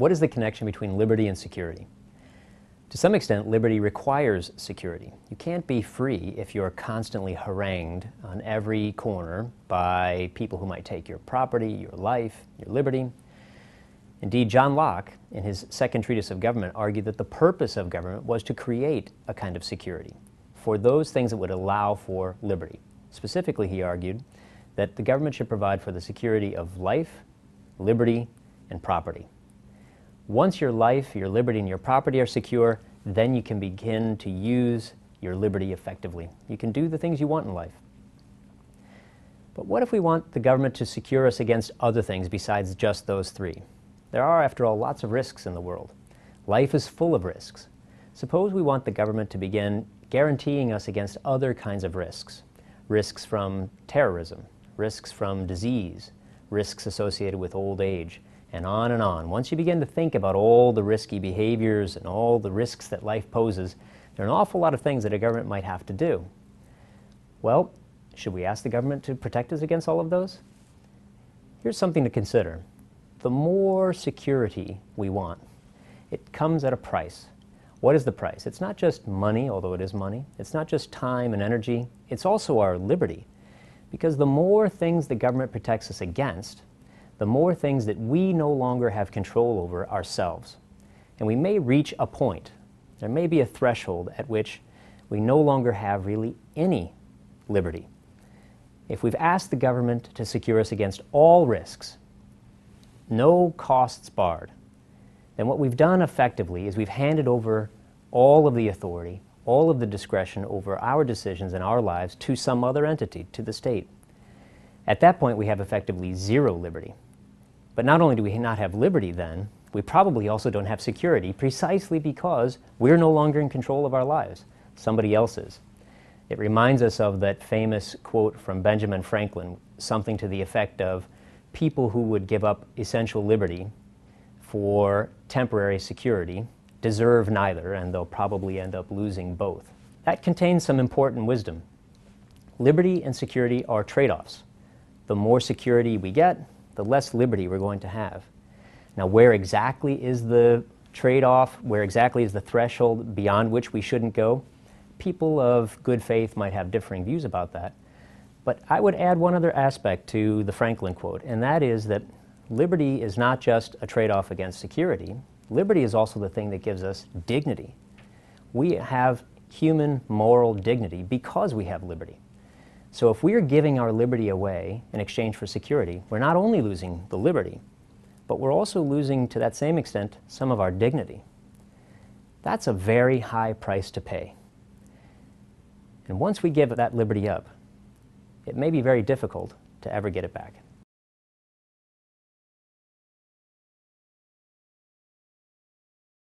What is the connection between liberty and security? To some extent, liberty requires security. You can't be free if you're constantly harangued on every corner by people who might take your property, your life, your liberty. Indeed, John Locke, in his second treatise of government, argued that the purpose of government was to create a kind of security for those things that would allow for liberty. Specifically, he argued that the government should provide for the security of life, liberty, and property. Once your life, your liberty, and your property are secure, then you can begin to use your liberty effectively. You can do the things you want in life. But what if we want the government to secure us against other things besides just those three? There are, after all, lots of risks in the world. Life is full of risks. Suppose we want the government to begin guaranteeing us against other kinds of risks. Risks from terrorism, risks from disease, risks associated with old age, and on and on. Once you begin to think about all the risky behaviors and all the risks that life poses, there are an awful lot of things that a government might have to do. Well, should we ask the government to protect us against all of those? Here's something to consider. The more security we want, it comes at a price. What is the price? It's not just money, although it is money. It's not just time and energy. It's also our liberty. Because the more things the government protects us against, the more things that we no longer have control over ourselves. And we may reach a point, there may be a threshold at which we no longer have really any liberty. If we've asked the government to secure us against all risks, no costs barred, then what we've done effectively is we've handed over all of the authority, all of the discretion over our decisions and our lives to some other entity, to the state. At that point, we have effectively zero liberty. But not only do we not have liberty then, we probably also don't have security precisely because we're no longer in control of our lives. Somebody else is. It reminds us of that famous quote from Benjamin Franklin, something to the effect of, people who would give up essential liberty for temporary security deserve neither, and they'll probably end up losing both. That contains some important wisdom. Liberty and security are trade-offs. The more security we get, the less liberty we're going to have. Now, where exactly is the trade-off? Where exactly is the threshold beyond which we shouldn't go? People of good faith might have differing views about that. But I would add one other aspect to the Franklin quote, and that is that liberty is not just a trade-off against security. Liberty is also the thing that gives us dignity. We have human moral dignity because we have liberty. So if we are giving our liberty away in exchange for security, we're not only losing the liberty, but we're also losing, to that same extent, some of our dignity. That's a very high price to pay. And once we give that liberty up, it may be very difficult to ever get it back.